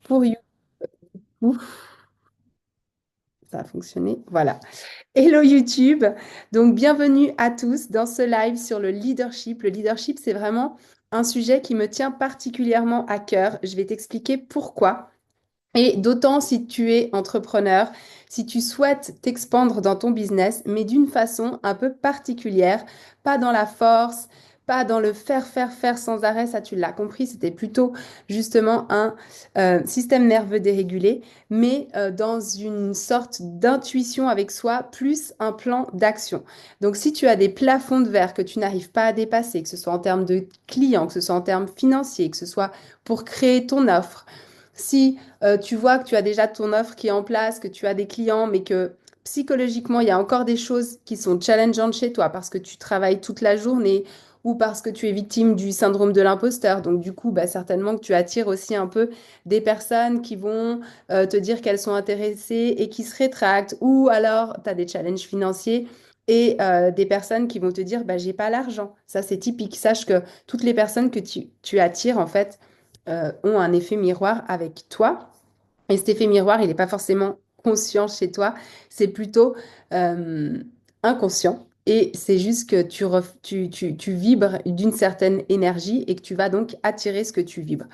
pour YouTube. Ça a fonctionné. Voilà. Hello YouTube. Donc, bienvenue à tous dans ce live sur le leadership. Le leadership, c'est vraiment un sujet qui me tient particulièrement à cœur. Je vais t'expliquer pourquoi. Et d'autant si tu es entrepreneur, si tu souhaites t'expandre dans ton business, mais d'une façon un peu particulière, pas dans la force, pas dans le faire, faire, faire sans arrêt, ça tu l'as compris, c'était plutôt justement un système nerveux dérégulé, mais dans une sorte d'intuition avec soi, plus un plan d'action. Donc si tu as des plafonds de verre que tu n'arrives pas à dépasser, que ce soit en termes de clients, que ce soit en termes financiers, que ce soit pour créer ton offre, si tu vois que tu as déjà ton offre qui est en place, que tu as des clients, mais que psychologiquement, il y a encore des choses qui sont challengeantes chez toi parce que tu travailles toute la journée ou parce que tu es victime du syndrome de l'imposteur. Donc, du coup, bah, certainement que tu attires aussi un peu des personnes qui vont te dire qu'elles sont intéressées et qui se rétractent. Ou alors, tu as des challenges financiers et des personnes qui vont te dire, bah, j'ai pas l'argent. Ça, c'est typique. Sache que toutes les personnes que tu attires, en fait, ont un effet miroir avec toi. Et cet effet miroir, il n'est pas forcément conscient chez toi, c'est plutôt euh, inconscient. Et c'est juste que tu vibres d'une certaine énergie et que tu vas donc attirer ce que tu vibres.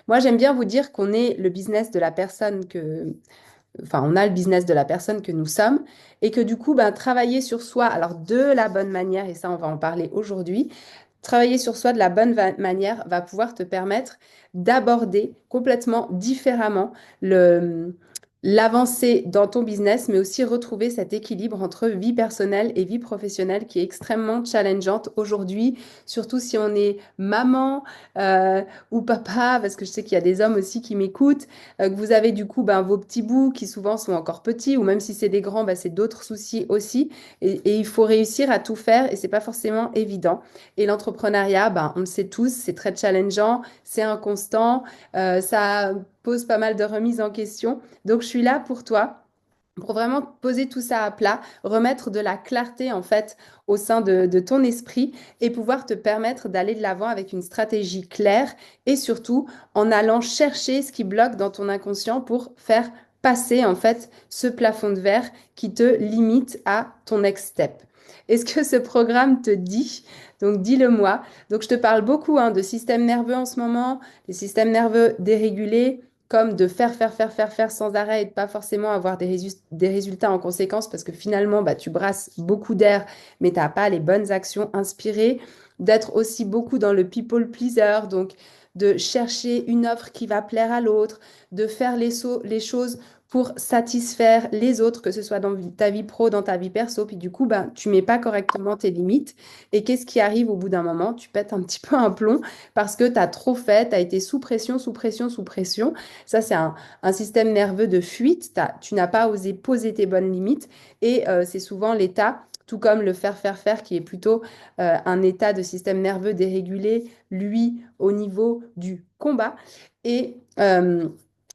Moi, j'aime bien vous dire qu'on est le business de la personne enfin, on a le business de la personne que nous sommes et que du coup, ben, travailler sur soi, alors de la bonne manière, et ça, on va en parler aujourd'hui, travailler sur soi de la bonne manière va pouvoir te permettre d'aborder complètement différemment l'avancée dans ton business, mais aussi retrouver cet équilibre entre vie personnelle et vie professionnelle qui est extrêmement challengeante aujourd'hui, surtout si on est maman ou papa, parce que je sais qu'il y a des hommes aussi qui m'écoutent, que vous avez du coup ben, vos petits bouts qui souvent sont encore petits, ou même si c'est des grands, ben, c'est d'autres soucis aussi, et il faut réussir à tout faire, et c'est pas forcément évident. Et l'entrepreneuriat, ben, on le sait tous, c'est très challengeant, c'est inconstant, ça pose pas mal de remises en question. Donc, je suis là pour toi. Pour vraiment poser tout ça à plat, remettre de la clarté en fait au sein de ton esprit et pouvoir te permettre d'aller de l'avant avec une stratégie claire et surtout en allant chercher ce qui bloque dans ton inconscient pour faire passer en fait ce plafond de verre qui te limite à ton next step. Est-ce que ce programme te dit? Donc dis-le-moi. Donc je te parle beaucoup hein, de système nerveux en ce moment, les systèmes nerveux dérégulés, comme de faire, faire, faire, faire, faire sans arrêt et de pas forcément avoir des résultats en conséquence parce que finalement, bah, tu brasses beaucoup d'air, mais tu n'as pas les bonnes actions inspirées. D'être aussi beaucoup dans le people pleaser, donc de chercher une offre qui va plaire à l'autre, de faire les choses pour satisfaire les autres, que ce soit dans ta vie pro, dans ta vie perso, puis du coup, ben, tu mets pas correctement tes limites. Et qu'est-ce qui arrive au bout d'un moment? Tu pètes un petit peu un plomb parce que tu as trop fait, tu as été sous pression, sous pression, sous pression. Ça, c'est un système nerveux de fuite. Tu n'as pas osé poser tes bonnes limites et c'est souvent l'état, tout comme le faire, faire, faire, qui est plutôt un état de système nerveux dérégulé, lui, au niveau du combat. Et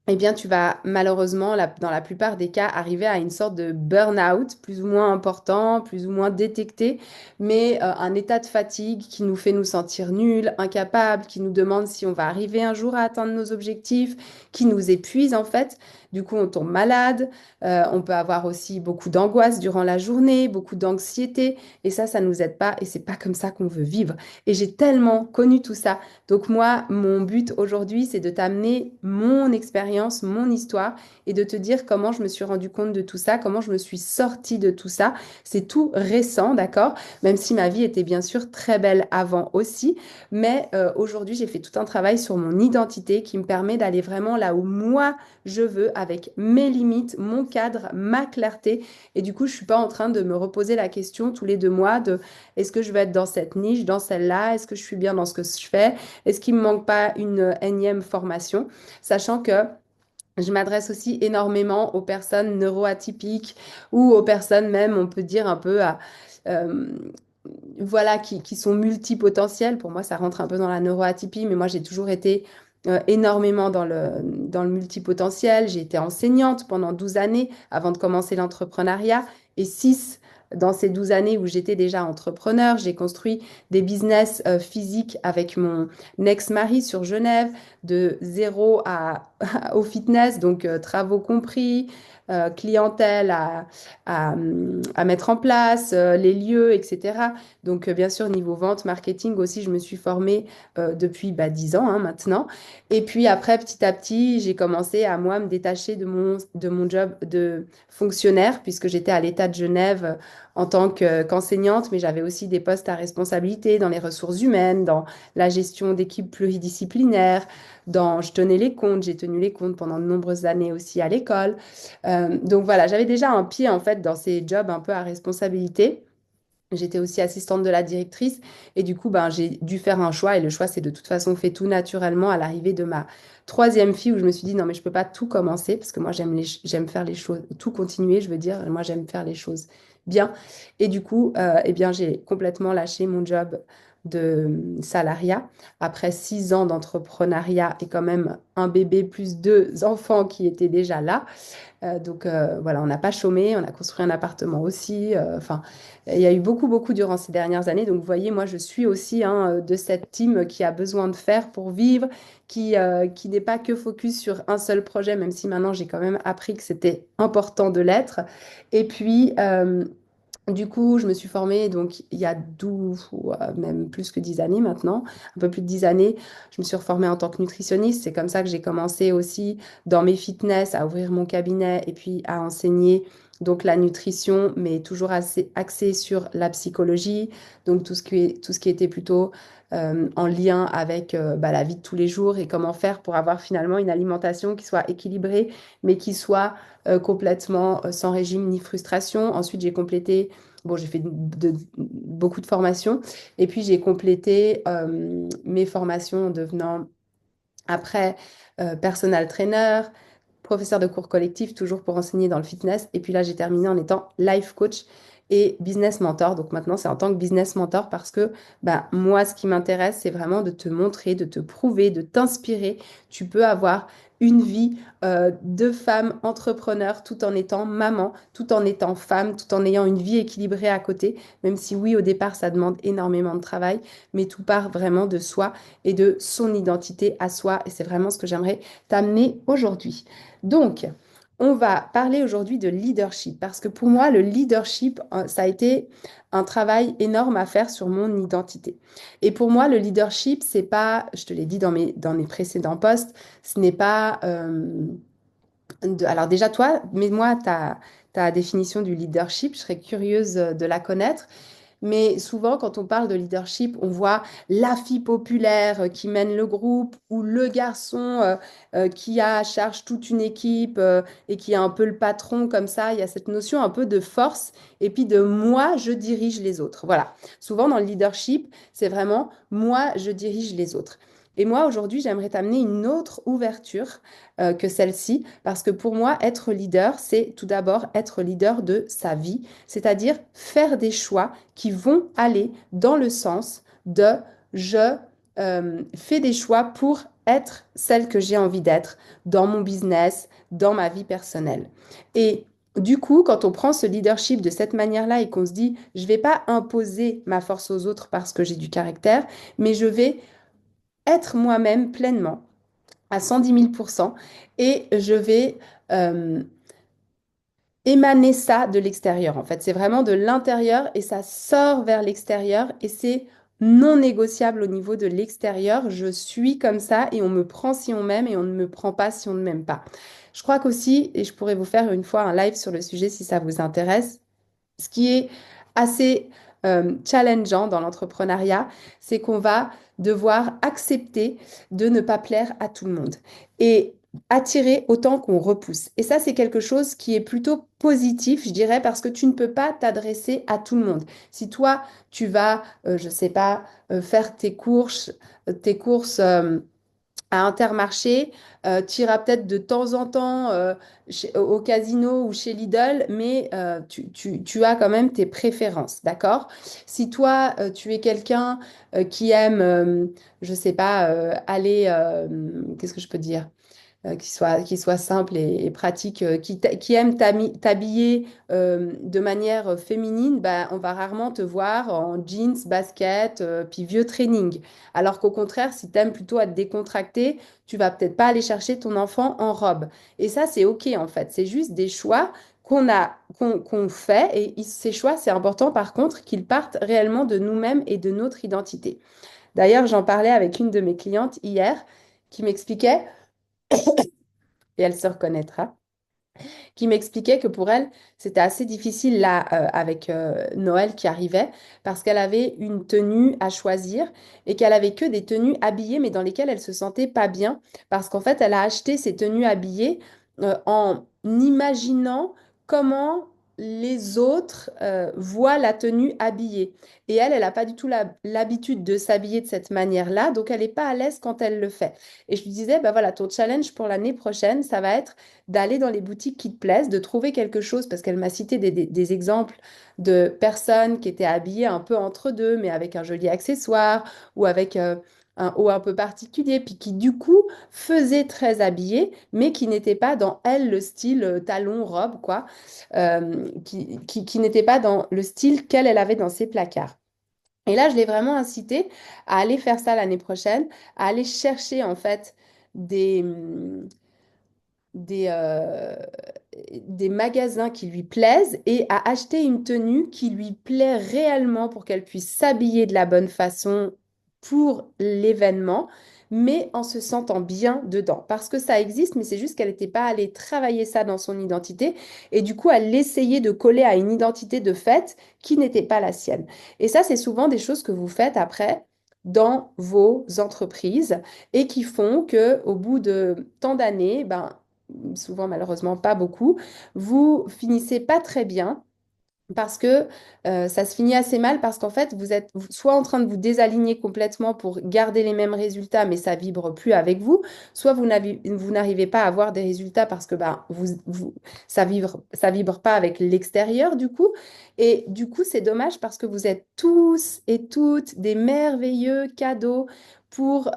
eh bien, tu vas malheureusement, dans la plupart des cas, arriver à une sorte de burn-out, plus ou moins important, plus ou moins détecté, mais un état de fatigue qui nous fait nous sentir nuls, incapables, qui nous demande si on va arriver un jour à atteindre nos objectifs, qui nous épuise en fait. Du coup, on tombe malade, on peut avoir aussi beaucoup d'angoisse durant la journée, beaucoup d'anxiété, et ça nous aide pas, et c'est pas comme ça qu'on veut vivre. Et j'ai tellement connu tout ça. Donc moi, mon but aujourd'hui, c'est de t'amener mon expérience, mon histoire et de te dire comment je me suis rendu compte de tout ça, comment je me suis sortie de tout ça. C'est tout récent, d'accord? Même si ma vie était bien sûr très belle avant aussi. Mais aujourd'hui, j'ai fait tout un travail sur mon identité qui me permet d'aller vraiment là où moi je veux, avec mes limites, mon cadre, ma clarté. Et du coup, je suis pas en train de me reposer la question tous les 2 mois de est-ce que je vais être dans cette niche, dans celle-là? Est-ce que je suis bien dans ce que je fais? Est-ce qu'il me manque pas une énième formation? Sachant que je m'adresse aussi énormément aux personnes neuroatypiques ou aux personnes même, on peut dire un peu euh, voilà, qui sont multipotentielles. Pour moi, ça rentre un peu dans la neuroatypie, mais moi, j'ai toujours été énormément dans le multipotentiel. J'ai été enseignante pendant 12 années avant de commencer l'entrepreneuriat et 6 dans ces 12 années où j'étais déjà entrepreneur. J'ai construit des business physiques avec mon ex-mari sur Genève de 0 à au fitness, donc travaux compris, clientèle à mettre en place, les lieux, etc. Donc, bien sûr, niveau vente, marketing aussi, je me suis formée depuis 10 ans hein, maintenant. Et puis après, petit à petit, j'ai commencé à moi me détacher de mon job de fonctionnaire, puisque j'étais à l'État de Genève en tant qu'enseignante, mais j'avais aussi des postes à responsabilité dans les ressources humaines, dans la gestion d'équipes pluridisciplinaires, je tenais les comptes, j'ai tenu les comptes pendant de nombreuses années aussi à l'école. Donc voilà, j'avais déjà un pied en fait dans ces jobs un peu à responsabilité. J'étais aussi assistante de la directrice et du coup, j'ai dû faire un choix et le choix, c'est de toute façon fait tout naturellement à l'arrivée de ma troisième fille où je me suis dit non, mais je peux pas tout commencer parce que moi, j'aime faire les choses, tout continuer, je veux dire, moi, j'aime faire les choses bien. Et du coup, eh bien, j'ai complètement lâché mon job de salariat après 6 ans d'entrepreneuriat et quand même un bébé plus 2 enfants qui étaient déjà là. Donc voilà, on n'a pas chômé, on a construit un appartement aussi. Enfin, il y a eu beaucoup, beaucoup durant ces dernières années. Donc vous voyez, moi, je suis aussi hein, de cette team qui a besoin de faire pour vivre, qui n'est pas que focus sur un seul projet, même si maintenant j'ai quand même appris que c'était important de l'être. Et puis, du coup, je me suis formée donc il y a 12, ou même plus que 10 années maintenant, un peu plus de 10 années. Je me suis reformée en tant que nutritionniste. C'est comme ça que j'ai commencé aussi dans mes fitness à ouvrir mon cabinet et puis à enseigner donc la nutrition, mais toujours assez axé sur la psychologie, donc tout ce qui était plutôt en lien avec la vie de tous les jours et comment faire pour avoir finalement une alimentation qui soit équilibrée, mais qui soit complètement sans régime ni frustration. Ensuite, j'ai complété, bon, j'ai fait beaucoup de formations, et puis j'ai complété mes formations en devenant après personal trainer, professeur de cours collectifs, toujours pour enseigner dans le fitness. Et puis là, j'ai terminé en étant life coach et business mentor. Donc maintenant, c'est en tant que business mentor parce que moi, ce qui m'intéresse, c'est vraiment de te montrer, de te prouver, de t'inspirer. Tu peux avoir une vie de femme entrepreneur tout en étant maman, tout en étant femme, tout en ayant une vie équilibrée à côté, même si oui, au départ, ça demande énormément de travail, mais tout part vraiment de soi et de son identité à soi. Et c'est vraiment ce que j'aimerais t'amener aujourd'hui. Donc, on va parler aujourd'hui de leadership parce que pour moi, le leadership, ça a été un travail énorme à faire sur mon identité. Et pour moi, le leadership, c'est pas, je te l'ai dit dans mes précédents posts, ce n'est pas... alors déjà, toi, mais moi, ta définition du leadership, je serais curieuse de la connaître. Mais souvent, quand on parle de leadership, on voit la fille populaire qui mène le groupe ou le garçon qui a à charge toute une équipe et qui est un peu le patron comme ça. Il y a cette notion un peu de force et puis de moi, je dirige les autres. Voilà. Souvent, dans le leadership, c'est vraiment moi, je dirige les autres. Et moi, aujourd'hui, j'aimerais t'amener une autre ouverture que celle-ci, parce que pour moi, être leader, c'est tout d'abord être leader de sa vie, c'est-à-dire faire des choix qui vont aller dans le sens de je fais des choix pour être celle que j'ai envie d'être dans mon business, dans ma vie personnelle. Et du coup, quand on prend ce leadership de cette manière-là et qu'on se dit, je ne vais pas imposer ma force aux autres parce que j'ai du caractère, mais je vais être moi-même pleinement à 110 000 % et je vais émaner ça de l'extérieur. En fait, c'est vraiment de l'intérieur et ça sort vers l'extérieur et c'est non négociable au niveau de l'extérieur. Je suis comme ça et on me prend si on m'aime et on ne me prend pas si on ne m'aime pas. Je crois qu'aussi, et je pourrais vous faire une fois un live sur le sujet si ça vous intéresse, ce qui est assez challengeant dans l'entrepreneuriat, c'est qu'on va devoir accepter de ne pas plaire à tout le monde et attirer autant qu'on repousse. Et ça, c'est quelque chose qui est plutôt positif, je dirais, parce que tu ne peux pas t'adresser à tout le monde. Si toi, tu vas, je sais pas, faire tes courses à Intermarché, tu iras peut-être de temps en temps au casino ou chez Lidl, mais tu as quand même tes préférences, d'accord? Si toi, tu es quelqu'un qui aime, je sais pas, aller, qu'est-ce que je peux dire? qui soit simple et pratique, qui aime t'habiller de manière féminine, bah, on va rarement te voir en jeans, basket, puis vieux training. Alors qu'au contraire, si tu aimes plutôt être décontracté, tu vas peut-être pas aller chercher ton enfant en robe. Et ça, c'est OK en fait. C'est juste des choix qu'on fait. Et ces choix, c'est important par contre qu'ils partent réellement de nous-mêmes et de notre identité. D'ailleurs, j'en parlais avec une de mes clientes hier qui m'expliquait, et elle se reconnaîtra, qui m'expliquait que pour elle, c'était assez difficile là avec Noël qui arrivait parce qu'elle avait une tenue à choisir et qu'elle avait que des tenues habillées mais dans lesquelles elle se sentait pas bien parce qu'en fait, elle a acheté ces tenues habillées en imaginant comment les autres voient la tenue habillée. Et elle n'a pas du tout l'habitude de s'habiller de cette manière-là, donc elle n'est pas à l'aise quand elle le fait. Et je lui disais, bah voilà, ton challenge pour l'année prochaine, ça va être d'aller dans les boutiques qui te plaisent, de trouver quelque chose, parce qu'elle m'a cité des exemples de personnes qui étaient habillées un peu entre deux, mais avec un joli accessoire ou avec un haut un peu particulier, puis qui du coup faisaient très habillées, mais qui n'étaient pas dans elle le style talon, robe, quoi, qui n'était pas dans le style qu'elle elle avait dans ses placards. Et là, je l'ai vraiment incité à aller faire ça l'année prochaine, à aller chercher en fait des, des, euh, des magasins qui lui plaisent et à acheter une tenue qui lui plaît réellement pour qu'elle puisse s'habiller de la bonne façon pour l'événement, mais en se sentant bien dedans. Parce que ça existe, mais c'est juste qu'elle n'était pas allée travailler ça dans son identité et du coup, elle essayait de coller à une identité de fait qui n'était pas la sienne. Et ça, c'est souvent des choses que vous faites après dans vos entreprises et qui font que au bout de tant d'années, ben, souvent malheureusement pas beaucoup, vous finissez pas très bien parce que ça se finit assez mal parce qu'en fait, vous êtes soit en train de vous désaligner complètement pour garder les mêmes résultats, mais ça vibre plus avec vous, soit vous n'arrivez pas à avoir des résultats parce que bah, ça vibre pas avec l'extérieur du coup. Et du coup, c'est dommage parce que vous êtes tous et toutes des merveilleux cadeaux pour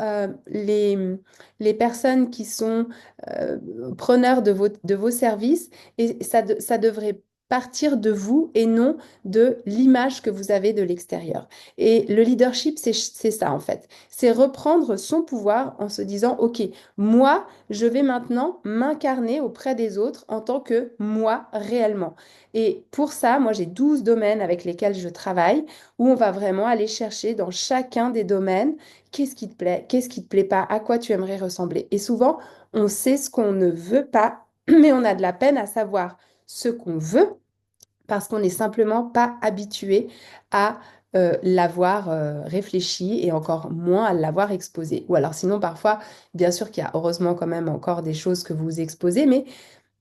les personnes qui sont euh, preneurs de vos services et ça devrait partir de vous et non de l'image que vous avez de l'extérieur. Et le leadership, c'est ça en fait. C'est reprendre son pouvoir en se disant, OK, moi, je vais maintenant m'incarner auprès des autres en tant que moi réellement. Et pour ça, moi, j'ai 12 domaines avec lesquels je travaille où on va vraiment aller chercher dans chacun des domaines qu'est-ce qui te plaît, qu'est-ce qui te plaît pas, à quoi tu aimerais ressembler. Et souvent, on sait ce qu'on ne veut pas, mais on a de la peine à savoir ce qu'on veut parce qu'on n'est simplement pas habitué à l'avoir réfléchi et encore moins à l'avoir exposé. Ou alors sinon, parfois, bien sûr qu'il y a heureusement quand même encore des choses que vous exposez, mais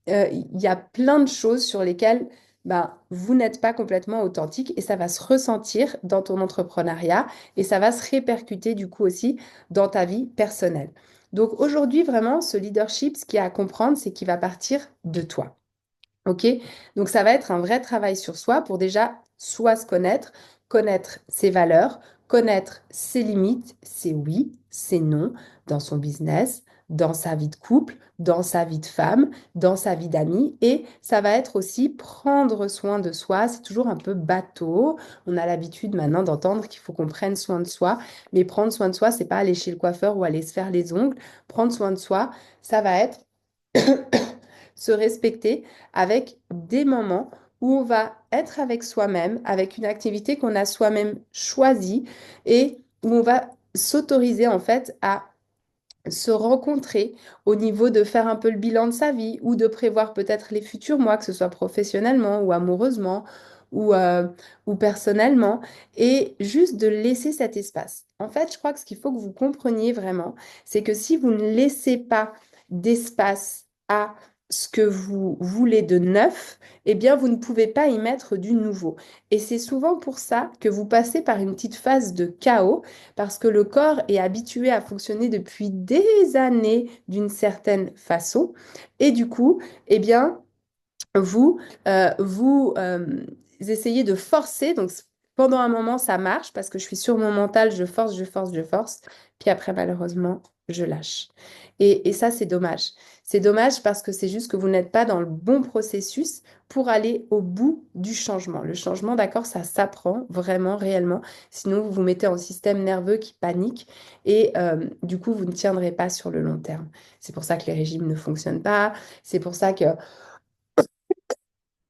il y a plein de choses sur lesquelles ben, vous n'êtes pas complètement authentique et ça va se ressentir dans ton entrepreneuriat et ça va se répercuter du coup aussi dans ta vie personnelle. Donc aujourd'hui, vraiment, ce leadership, ce qu'il y a à comprendre, c'est qu'il va partir de toi. Ok? Donc ça va être un vrai travail sur soi pour déjà soit se connaître, connaître ses valeurs, connaître ses limites, ses oui, ses non dans son business, dans sa vie de couple, dans sa vie de femme, dans sa vie d'amis. Et ça va être aussi prendre soin de soi. C'est toujours un peu bateau. On a l'habitude maintenant d'entendre qu'il faut qu'on prenne soin de soi. Mais prendre soin de soi, c'est pas aller chez le coiffeur ou aller se faire les ongles. Prendre soin de soi, ça va être se respecter avec des moments où on va être avec soi-même, avec une activité qu'on a soi-même choisie et où on va s'autoriser en fait à se rencontrer au niveau de faire un peu le bilan de sa vie ou de prévoir peut-être les futurs mois, que ce soit professionnellement ou amoureusement ou, euh, ou personnellement, et juste de laisser cet espace. En fait, je crois que ce qu'il faut que vous compreniez vraiment, c'est que si vous ne laissez pas d'espace à ce que vous voulez de neuf, eh bien, vous ne pouvez pas y mettre du nouveau. Et c'est souvent pour ça que vous passez par une petite phase de chaos parce que le corps est habitué à fonctionner depuis des années d'une certaine façon. Et du coup, eh bien, vous essayez de forcer. Donc, pendant un moment, ça marche parce que je suis sur mon mental, je force, je force, je force. Puis après, malheureusement, je lâche. Et ça, c'est dommage. C'est dommage parce que c'est juste que vous n'êtes pas dans le bon processus pour aller au bout du changement. Le changement, d'accord, ça s'apprend vraiment, réellement. Sinon, vous vous mettez en système nerveux qui panique et du coup, vous ne tiendrez pas sur le long terme. C'est pour ça que les régimes ne fonctionnent pas. C'est pour ça que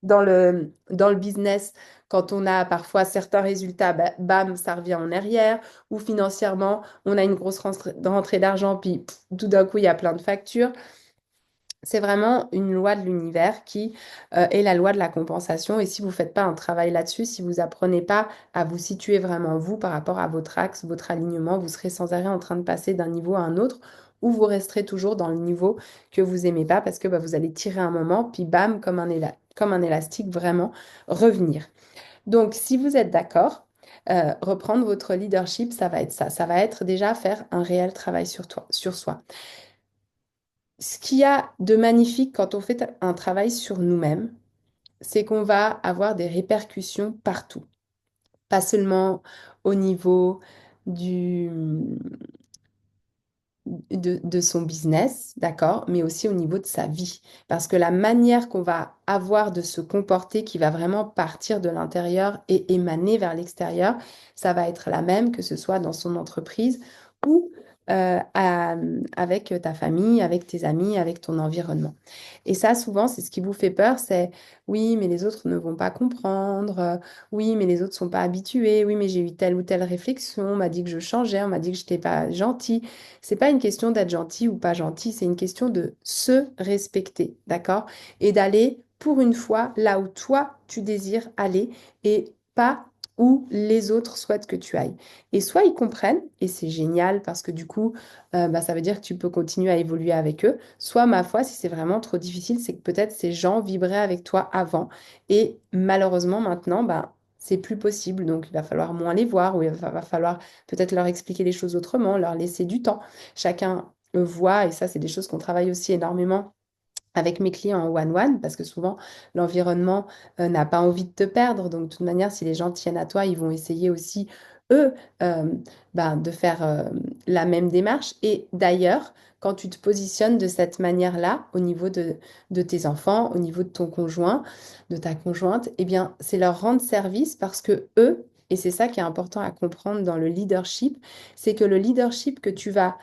dans le business, quand on a parfois certains résultats, bam, ça revient en arrière, ou financièrement, on a une grosse rentrée d'argent, puis tout d'un coup, il y a plein de factures. C'est vraiment une loi de l'univers qui est la loi de la compensation. Et si vous ne faites pas un travail là-dessus, si vous apprenez pas à vous situer vraiment vous par rapport à votre axe, votre alignement, vous serez sans arrêt en train de passer d'un niveau à un autre ou vous resterez toujours dans le niveau que vous aimez pas parce que bah, vous allez tirer un moment, puis bam, comme un élastique, vraiment revenir. Donc, si vous êtes d'accord, reprendre votre leadership, ça va être ça. Ça va être déjà faire un réel travail sur toi, sur soi. Ce qu'il y a de magnifique quand on fait un travail sur nous-mêmes, c'est qu'on va avoir des répercussions partout. Pas seulement au niveau du, de son business, d'accord, mais aussi au niveau de sa vie. Parce que la manière qu'on va avoir de se comporter, qui va vraiment partir de l'intérieur et émaner vers l'extérieur, ça va être la même que ce soit dans son entreprise ou avec ta famille, avec tes amis, avec ton environnement. Et ça, souvent, c'est ce qui vous fait peur, c'est oui, mais les autres ne vont pas comprendre, oui, mais les autres sont pas habitués, oui, mais j'ai eu telle ou telle réflexion, on m'a dit que je changeais, on m'a dit que je n'étais pas gentille. C'est pas une question d'être gentil ou pas gentil, c'est une question de se respecter, d'accord? Et d'aller pour une fois là où toi tu désires aller et pas où les autres souhaitent que tu ailles. Et soit ils comprennent, et c'est génial parce que du coup, bah, ça veut dire que tu peux continuer à évoluer avec eux, soit ma foi, si c'est vraiment trop difficile, c'est que peut-être ces gens vibraient avec toi avant et malheureusement maintenant, bah, c'est plus possible. Donc il va falloir moins les voir ou va falloir peut-être leur expliquer les choses autrement, leur laisser du temps. Chacun voit, et ça, c'est des choses qu'on travaille aussi énormément avec mes clients en one-one, parce que souvent, l'environnement n'a pas envie de te perdre. Donc, de toute manière, si les gens tiennent à toi, ils vont essayer aussi, eux, euh, de faire la même démarche. Et d'ailleurs, quand tu te positionnes de cette manière-là, au niveau de tes enfants, au niveau de ton conjoint, de ta conjointe, eh bien, c'est leur rendre service parce que eux, et c'est ça qui est important à comprendre dans le leadership, c'est que le leadership que tu vas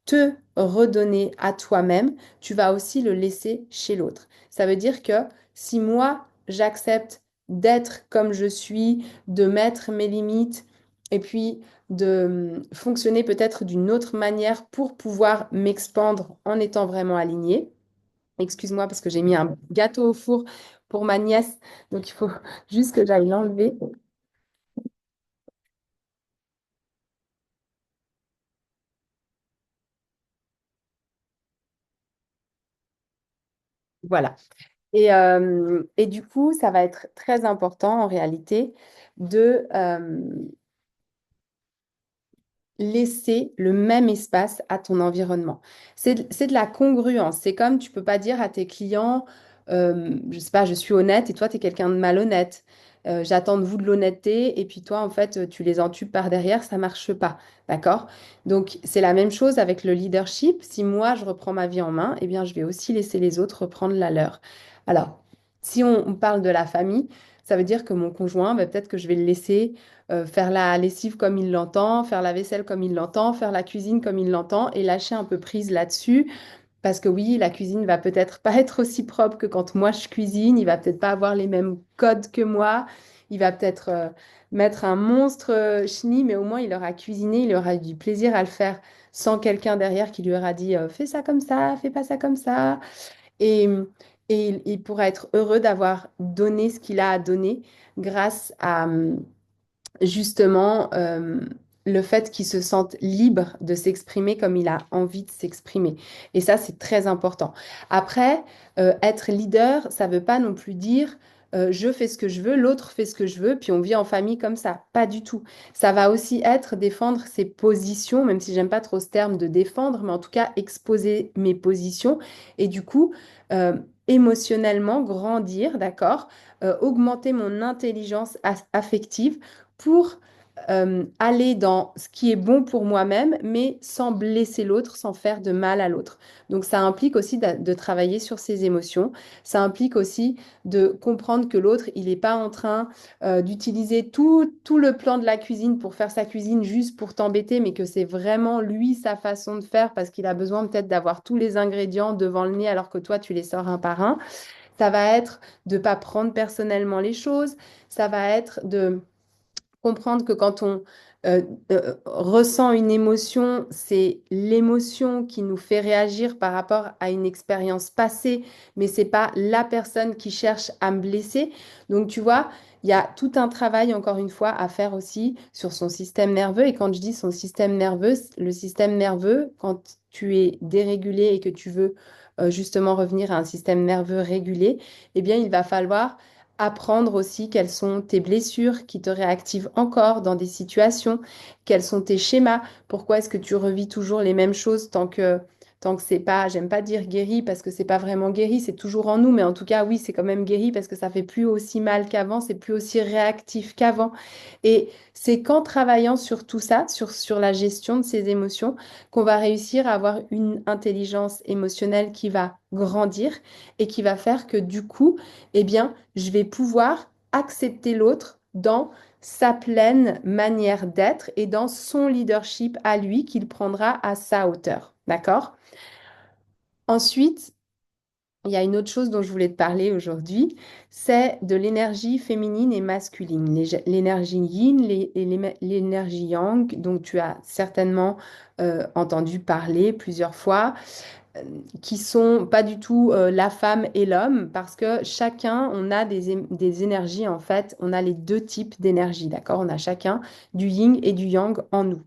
te redonner à toi-même, tu vas aussi le laisser chez l'autre. Ça veut dire que si moi, j'accepte d'être comme je suis, de mettre mes limites et puis de fonctionner peut-être d'une autre manière pour pouvoir m'expandre en étant vraiment alignée. Excuse-moi parce que j'ai mis un gâteau au four pour ma nièce, donc il faut juste que j'aille l'enlever. Voilà. Et du coup, ça va être très important en réalité de laisser le même espace à ton environnement. C'est de la congruence. C'est comme tu peux pas dire à tes clients, je sais pas, je suis honnête et toi, tu es quelqu'un de malhonnête. J'attends de vous de l'honnêteté et puis toi, en fait, tu les entubes par derrière, ça marche pas. D'accord? Donc, c'est la même chose avec le leadership. Si moi, je reprends ma vie en main, eh bien, je vais aussi laisser les autres reprendre la leur. Alors, si on parle de la famille, ça veut dire que mon conjoint, bah, peut-être que je vais le laisser faire la lessive comme il l'entend, faire la vaisselle comme il l'entend, faire la cuisine comme il l'entend et lâcher un peu prise là-dessus. Parce que oui, la cuisine va peut-être pas être aussi propre que quand moi je cuisine, il va peut-être pas avoir les mêmes codes que moi, il va peut-être mettre un monstre chenille, mais au moins il aura cuisiné, il aura eu du plaisir à le faire sans quelqu'un derrière qui lui aura dit fais ça comme ça, fais pas ça comme ça. Et, et il pourra être heureux d'avoir donné ce qu'il a à donner grâce à, justement le fait qu'il se sente libre de s'exprimer comme il a envie de s'exprimer. Et ça, c'est très important. Après, être leader, ça ne veut pas non plus dire je fais ce que je veux, l'autre fait ce que je veux, puis on vit en famille comme ça. Pas du tout. Ça va aussi être défendre ses positions, même si j'aime pas trop ce terme de défendre, mais en tout cas exposer mes positions et du coup émotionnellement grandir, d'accord? Augmenter mon intelligence affective pour aller dans ce qui est bon pour moi-même, mais sans blesser l'autre, sans faire de mal à l'autre. Donc ça implique aussi de travailler sur ses émotions. Ça implique aussi de comprendre que l'autre, il n'est pas en train d'utiliser tout le plan de la cuisine pour faire sa cuisine juste pour t'embêter, mais que c'est vraiment lui, sa façon de faire, parce qu'il a besoin peut-être d'avoir tous les ingrédients devant le nez alors que toi, tu les sors un par un. Ça va être de ne pas prendre personnellement les choses. Ça va être de comprendre que quand on ressent une émotion, c'est l'émotion qui nous fait réagir par rapport à une expérience passée, mais c'est pas la personne qui cherche à me blesser. Donc, tu vois, il y a tout un travail, encore une fois, à faire aussi sur son système nerveux. Et quand je dis son système nerveux, le système nerveux, quand tu es dérégulé et que tu veux justement revenir à un système nerveux régulé, eh bien, il va falloir apprendre aussi quelles sont tes blessures qui te réactivent encore dans des situations, quels sont tes schémas, pourquoi est-ce que tu revis toujours les mêmes choses tant que c'est pas, j'aime pas dire guéri parce que c'est pas vraiment guéri, c'est toujours en nous, mais en tout cas oui, c'est quand même guéri parce que ça fait plus aussi mal qu'avant, c'est plus aussi réactif qu'avant. Et c'est qu'en travaillant sur tout ça, sur la gestion de ces émotions, qu'on va réussir à avoir une intelligence émotionnelle qui va grandir et qui va faire que du coup, eh bien, je vais pouvoir accepter l'autre dans sa pleine manière d'être et dans son leadership à lui qu'il prendra à sa hauteur. D'accord? Ensuite, il y a une autre chose dont je voulais te parler aujourd'hui, c'est de l'énergie féminine et masculine, l'énergie yin et l'énergie yang, dont tu as certainement entendu parler plusieurs fois euh, qui sont pas du tout la femme et l'homme, parce que chacun, on a des énergies, en fait, on a les deux types d'énergie, d'accord? On a chacun du yin et du yang en nous.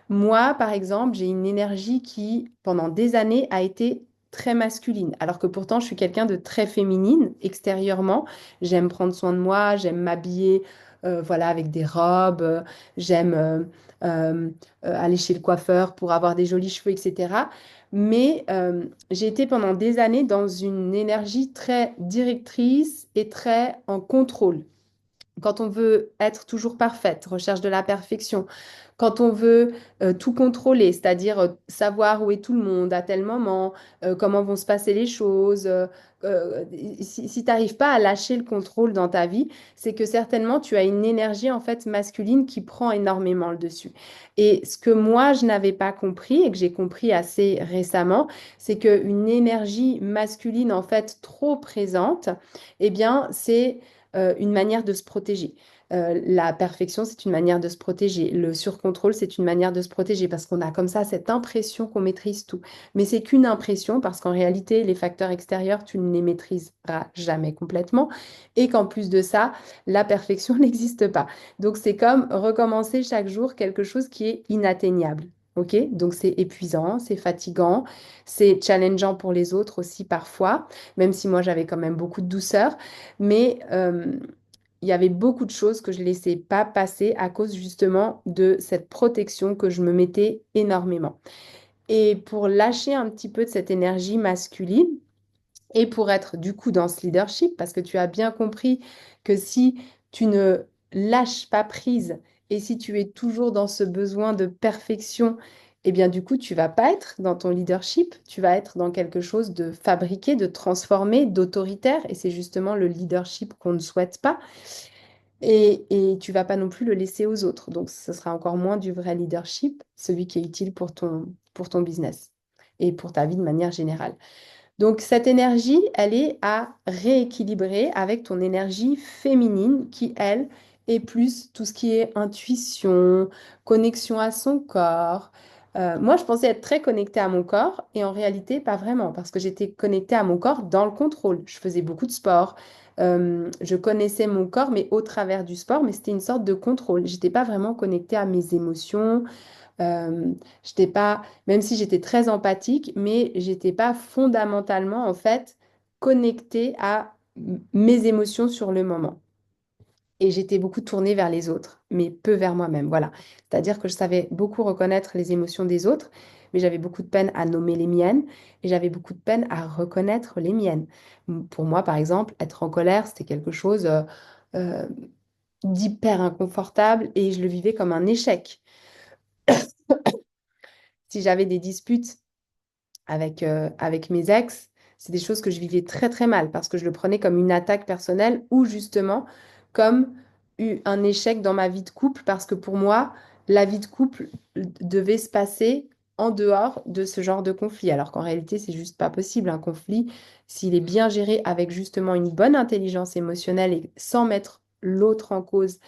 Moi, par exemple, j'ai une énergie qui, pendant des années, a été très masculine, alors que pourtant, je suis quelqu'un de très féminine extérieurement. J'aime prendre soin de moi, j'aime m'habiller, voilà, avec des robes, j'aime euh, aller chez le coiffeur pour avoir des jolis cheveux, etc. Mais j'ai été pendant des années dans une énergie très directrice et très en contrôle. Quand on veut être toujours parfaite, recherche de la perfection, quand on veut tout contrôler, c'est-à-dire savoir où est tout le monde à tel moment, comment vont se passer les choses, euh, si tu n'arrives pas à lâcher le contrôle dans ta vie, c'est que certainement tu as une énergie en fait masculine qui prend énormément le dessus. Et ce que moi je n'avais pas compris et que j'ai compris assez récemment, c'est qu'une énergie masculine en fait trop présente, eh bien c'est une manière de se protéger. La perfection, c'est une manière de se protéger. Le surcontrôle, c'est une manière de se protéger parce qu'on a comme ça cette impression qu'on maîtrise tout. Mais c'est qu'une impression parce qu'en réalité, les facteurs extérieurs, tu ne les maîtriseras jamais complètement et qu'en plus de ça, la perfection n'existe pas. Donc c'est comme recommencer chaque jour quelque chose qui est inatteignable. Ok? Donc c'est épuisant, c'est fatigant, c'est challengeant pour les autres aussi parfois, même si moi j'avais quand même beaucoup de douceur. Mais il y avait beaucoup de choses que je laissais pas passer à cause justement de cette protection que je me mettais énormément. Et pour lâcher un petit peu de cette énergie masculine et pour être du coup dans ce leadership, parce que tu as bien compris que si tu ne lâches pas prise et si tu es toujours dans ce besoin de perfection, eh bien du coup tu vas pas être dans ton leadership, tu vas être dans quelque chose de fabriqué, de transformé, d'autoritaire et c'est justement le leadership qu'on ne souhaite pas. Et tu vas pas non plus le laisser aux autres. Donc, ce sera encore moins du vrai leadership, celui qui est utile pour ton business et pour ta vie de manière générale. Donc, cette énergie, elle est à rééquilibrer avec ton énergie féminine qui, elle, est plus tout ce qui est intuition, connexion à son corps. Moi, je pensais être très connectée à mon corps et en réalité, pas vraiment parce que j'étais connectée à mon corps dans le contrôle. Je faisais beaucoup de sport. Je connaissais mon corps, mais au travers du sport, mais c'était une sorte de contrôle. J'étais pas vraiment connectée à mes émotions, j'étais pas, même si j'étais très empathique, mais j'étais pas fondamentalement en fait connectée à mes émotions sur le moment. Et j'étais beaucoup tournée vers les autres, mais peu vers moi-même. Voilà. C'est-à-dire que je savais beaucoup reconnaître les émotions des autres, mais j'avais beaucoup de peine à nommer les miennes et j'avais beaucoup de peine à reconnaître les miennes. Pour moi, par exemple, être en colère, c'était quelque chose. Euh, d'hyper inconfortable et je le vivais comme un échec. Si j'avais des disputes avec mes ex, c'est des choses que je vivais très très mal parce que je le prenais comme une attaque personnelle ou justement comme un échec dans ma vie de couple parce que pour moi, la vie de couple devait se passer en dehors de ce genre de conflit. Alors qu'en réalité, c'est juste pas possible. Un conflit, s'il est bien géré avec justement une bonne intelligence émotionnelle et sans mettre l'autre en cause,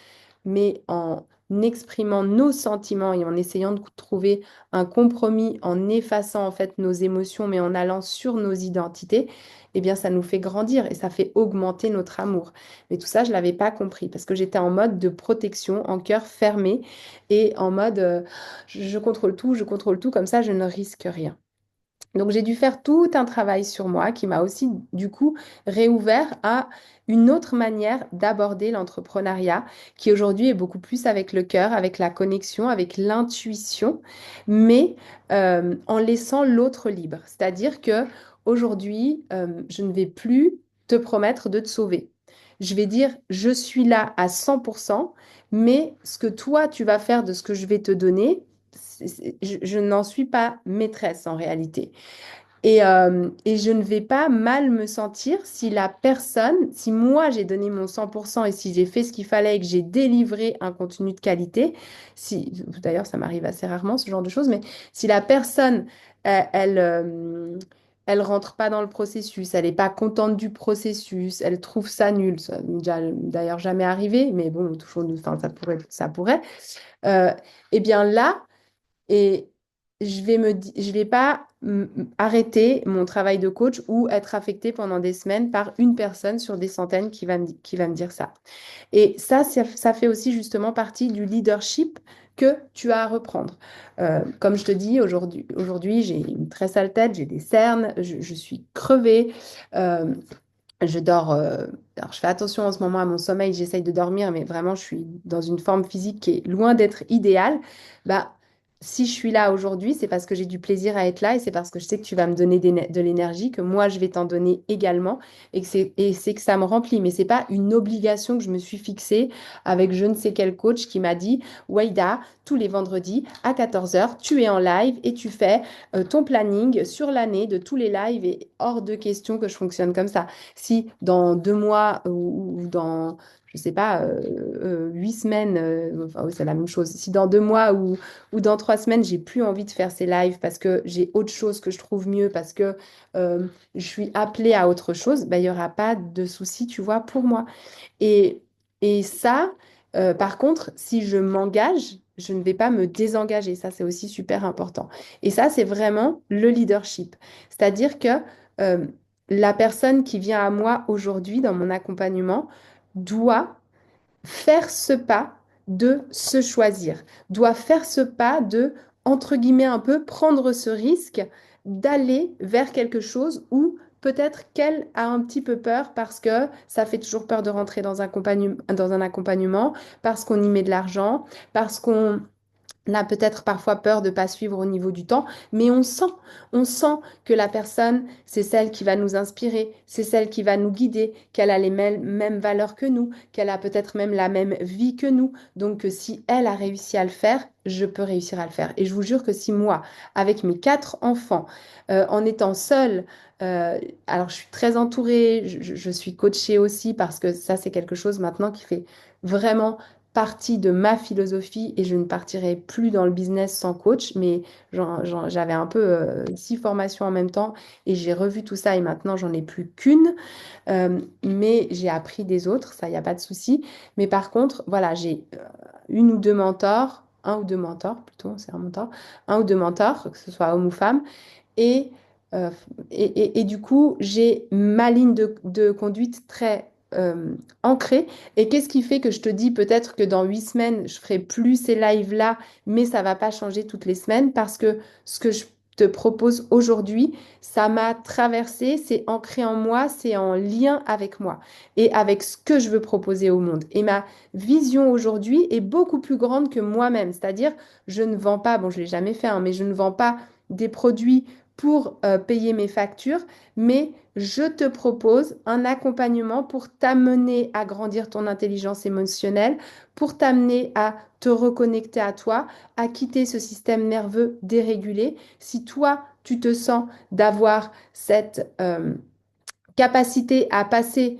mais en exprimant nos sentiments et en essayant de trouver un compromis, en effaçant en fait nos émotions, mais en allant sur nos identités, eh bien ça nous fait grandir et ça fait augmenter notre amour. Mais tout ça, je l'avais pas compris parce que j'étais en mode de protection, en cœur fermé et en mode je contrôle tout, comme ça je ne risque rien. Donc j'ai dû faire tout un travail sur moi qui m'a aussi du coup réouvert à une autre manière d'aborder l'entrepreneuriat qui aujourd'hui est beaucoup plus avec le cœur, avec la connexion, avec l'intuition, mais en laissant l'autre libre. C'est-à-dire que aujourd'hui, je ne vais plus te promettre de te sauver. Je vais dire, je suis là à 100%, mais ce que toi, tu vas faire de ce que je vais te donner, je n'en suis pas maîtresse en réalité. Et je ne vais pas mal me sentir si la personne, si moi j'ai donné mon 100% et si j'ai fait ce qu'il fallait et que j'ai délivré un contenu de qualité, si, d'ailleurs ça m'arrive assez rarement ce genre de choses, mais si la personne, elle rentre pas dans le processus, elle n'est pas contente du processus, elle trouve ça nul, ça m'est déjà d'ailleurs jamais arrivé, mais bon, toujours, enfin, ça pourrait, euh, et bien là, et je vais pas arrêter mon travail de coach ou être affectée pendant des semaines par une personne sur des centaines qui va me dire ça. Et ça fait aussi justement partie du leadership que tu as à reprendre. Comme je te dis, aujourd'hui, j'ai une très sale tête, j'ai des cernes, je suis crevée. euh, je dors, alors je fais attention en ce moment à mon sommeil, j'essaye de dormir, mais vraiment je suis dans une forme physique qui est loin d'être idéale. Bah, si je suis là aujourd'hui, c'est parce que j'ai du plaisir à être là et c'est parce que je sais que tu vas me donner de l'énergie, que moi je vais t'en donner également et c'est que ça me remplit. Mais c'est pas une obligation que je me suis fixée avec je ne sais quel coach qui m'a dit, Waïda, tous les vendredis à 14 heures, tu es en live et tu fais ton planning sur l'année de tous les lives et hors de question que je fonctionne comme ça. Si dans 2 mois ou dans, je sais pas, 8 semaines, enfin, oui, c'est la même chose. Si dans 2 mois ou dans 3 semaines, j'ai plus envie de faire ces lives parce que j'ai autre chose que je trouve mieux, parce que je suis appelée à autre chose, ben, il n'y aura pas de souci, tu vois, pour moi. Et, et ça, par contre, si je m'engage, je ne vais pas me désengager. Ça, c'est aussi super important. Et ça, c'est vraiment le leadership. C'est-à-dire que euh, la personne qui vient à moi aujourd'hui dans mon accompagnement doit faire ce pas de se choisir, doit faire ce pas de, entre guillemets, un peu prendre ce risque d'aller vers quelque chose où peut-être qu'elle a un petit peu peur parce que ça fait toujours peur de rentrer dans un accompagnement, parce qu'on y met de l'argent, parce qu'on on a peut-être parfois peur de ne pas suivre au niveau du temps, mais on sent que la personne, c'est celle qui va nous inspirer, c'est celle qui va nous guider, qu'elle a les mêmes valeurs que nous, qu'elle a peut-être même la même vie que nous. Donc, si elle a réussi à le faire, je peux réussir à le faire. Et je vous jure que si moi, avec mes 4 enfants, en étant seule, alors je suis très entourée, je suis coachée aussi parce que ça, c'est quelque chose maintenant qui fait vraiment partie de ma philosophie et je ne partirai plus dans le business sans coach, mais j'avais un peu 6 formations en même temps et j'ai revu tout ça et maintenant j'en ai plus qu'une. Mais j'ai appris des autres, ça, il n'y a pas de souci. Mais par contre, voilà, j'ai une ou deux mentors, un ou deux mentors plutôt, c'est un mentor, un ou deux mentors, que ce soit homme ou femme, et, euh, et du coup, j'ai ma ligne de conduite très ancrée. Et qu'est-ce qui fait que je te dis peut-être que dans 8 semaines, je ferai plus ces lives-là, mais ça va pas changer toutes les semaines parce que ce que je te propose aujourd'hui, ça m'a traversé, c'est ancré en moi, c'est en lien avec moi et avec ce que je veux proposer au monde. Et ma vision aujourd'hui est beaucoup plus grande que moi-même. C'est-à-dire, je ne vends pas, bon, je l'ai jamais fait, hein, mais je ne vends pas des produits pour payer mes factures, mais je te propose un accompagnement pour t'amener à grandir ton intelligence émotionnelle, pour t'amener à te reconnecter à toi, à quitter ce système nerveux dérégulé. Si toi, tu te sens d'avoir cette capacité à passer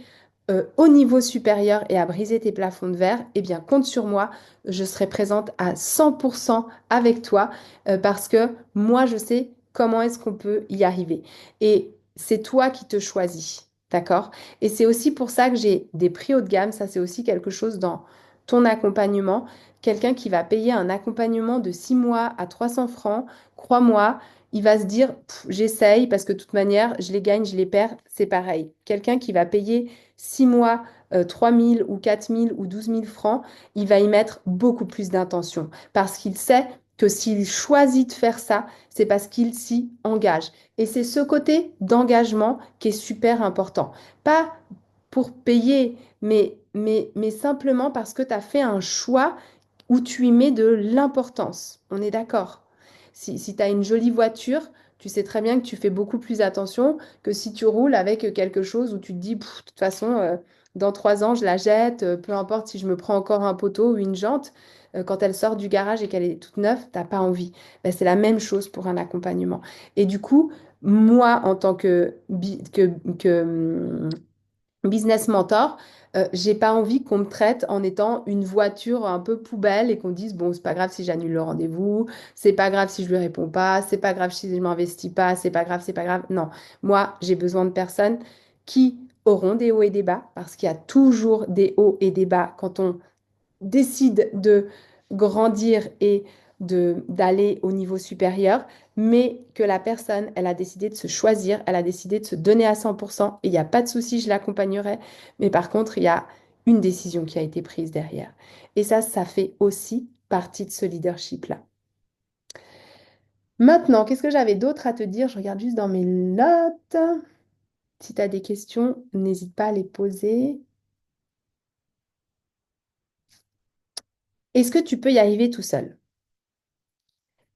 au niveau supérieur et à briser tes plafonds de verre, eh bien, compte sur moi. Je serai présente à 100% avec toi parce que moi, je sais comment est-ce qu'on peut y arriver. Et c'est toi qui te choisis, d'accord? Et c'est aussi pour ça que j'ai des prix haut de gamme. Ça, c'est aussi quelque chose dans ton accompagnement. Quelqu'un qui va payer un accompagnement de 6 mois à 300 francs, crois-moi, il va se dire, j'essaye parce que de toute manière, je les gagne, je les perds, c'est pareil. Quelqu'un qui va payer 6 mois, 3 000 ou 4 000 ou 12 000 francs, il va y mettre beaucoup plus d'intention parce qu'il sait que s'il choisit de faire ça, c'est parce qu'il s'y engage. Et c'est ce côté d'engagement qui est super important. Pas pour payer, mais simplement parce que tu as fait un choix où tu y mets de l'importance. On est d'accord. Si tu as une jolie voiture, tu sais très bien que tu fais beaucoup plus attention que si tu roules avec quelque chose où tu te dis, de toute façon, dans 3 ans, je la jette, peu importe si je me prends encore un poteau ou une jante, quand elle sort du garage et qu'elle est toute neuve, t'as pas envie. Ben, c'est la même chose pour un accompagnement. Et du coup, moi, en tant que business mentor, j'ai pas envie qu'on me traite en étant une voiture un peu poubelle et qu'on dise, bon, c'est pas grave si j'annule le rendez-vous, c'est pas grave si je lui réponds pas, c'est pas grave si je m'investis pas, c'est pas grave, c'est pas grave. Non, moi, j'ai besoin de personnes qui auront des hauts et des bas, parce qu'il y a toujours des hauts et des bas quand on décide de grandir et d'aller au niveau supérieur, mais que la personne, elle a décidé de se choisir, elle a décidé de se donner à 100%, et il n'y a pas de souci, je l'accompagnerai, mais par contre, il y a une décision qui a été prise derrière. Et ça fait aussi partie de ce leadership-là. Maintenant, qu'est-ce que j'avais d'autre à te dire? Je regarde juste dans mes notes. Si tu as des questions, n'hésite pas à les poser. Est-ce que tu peux y arriver tout seul?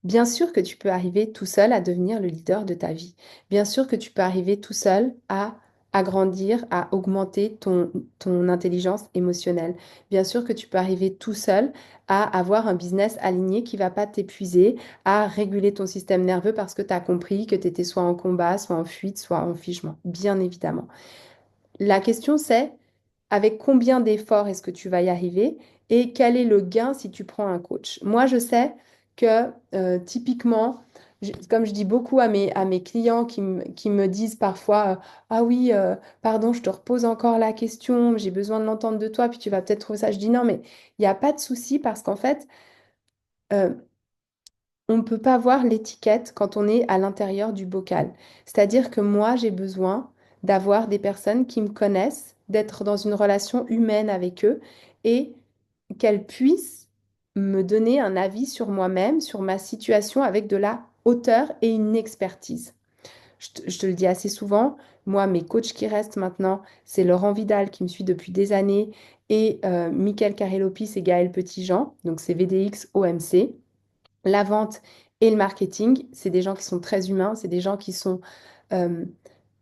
Bien sûr que tu peux arriver tout seul à devenir le leader de ta vie. Bien sûr que tu peux arriver tout seul à agrandir, à augmenter ton intelligence émotionnelle. Bien sûr que tu peux arriver tout seul à avoir un business aligné qui va pas t'épuiser, à réguler ton système nerveux parce que tu as compris que tu étais soit en combat, soit en fuite, soit en figement. Bien évidemment. La question c'est, avec combien d'efforts est-ce que tu vas y arriver et quel est le gain si tu prends un coach? Moi, je sais que typiquement, comme je dis beaucoup à mes clients qui me disent parfois, ah oui, pardon, je te repose encore la question, j'ai besoin de l'entendre de toi, puis tu vas peut-être trouver ça. Je dis non, mais il n'y a pas de souci parce qu'en fait, euh, on ne peut pas voir l'étiquette quand on est à l'intérieur du bocal. C'est-à-dire que moi, j'ai besoin d'avoir des personnes qui me connaissent, d'être dans une relation humaine avec eux et qu'elles puissent me donner un avis sur moi-même, sur ma situation avec de la hauteur et une expertise. Je te le dis assez souvent, moi, mes coachs qui restent maintenant, c'est Laurent Vidal qui me suit depuis des années et Mickaël Carré-Lopis et Gaël Petitjean, donc c'est VDX OMC. La vente et le marketing, c'est des gens qui sont très humains, c'est des gens qui sont euh,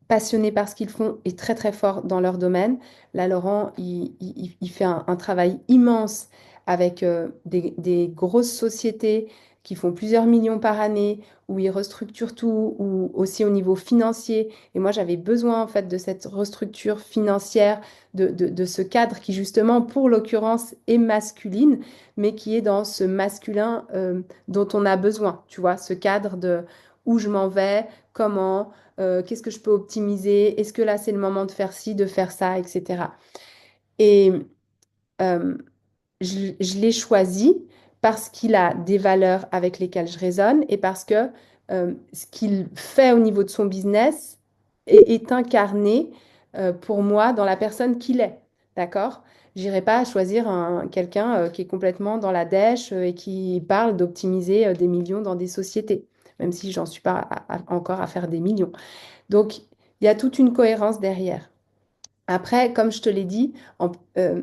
passionnés par ce qu'ils font et très très forts dans leur domaine. Là, Laurent, il fait un travail immense avec des grosses sociétés qui font plusieurs millions par année, où il restructure tout, ou aussi au niveau financier. Et moi, j'avais besoin en fait de cette restructure financière, de ce cadre qui justement, pour l'occurrence, est masculine, mais qui est dans ce masculin dont on a besoin. Tu vois, ce cadre de où je m'en vais, comment, qu'est-ce que je peux optimiser, est-ce que là c'est le moment de faire ci, de faire ça, etc. Et euh, je l'ai choisi parce qu'il a des valeurs avec lesquelles je résonne et parce que ce qu'il fait au niveau de son business est incarné pour moi dans la personne qu'il est. D'accord? J'irai pas choisir quelqu'un qui est complètement dans la dèche et qui parle d'optimiser des millions dans des sociétés, même si j'en suis pas encore à faire des millions. Donc, il y a toute une cohérence derrière. Après, comme je te l'ai dit, euh,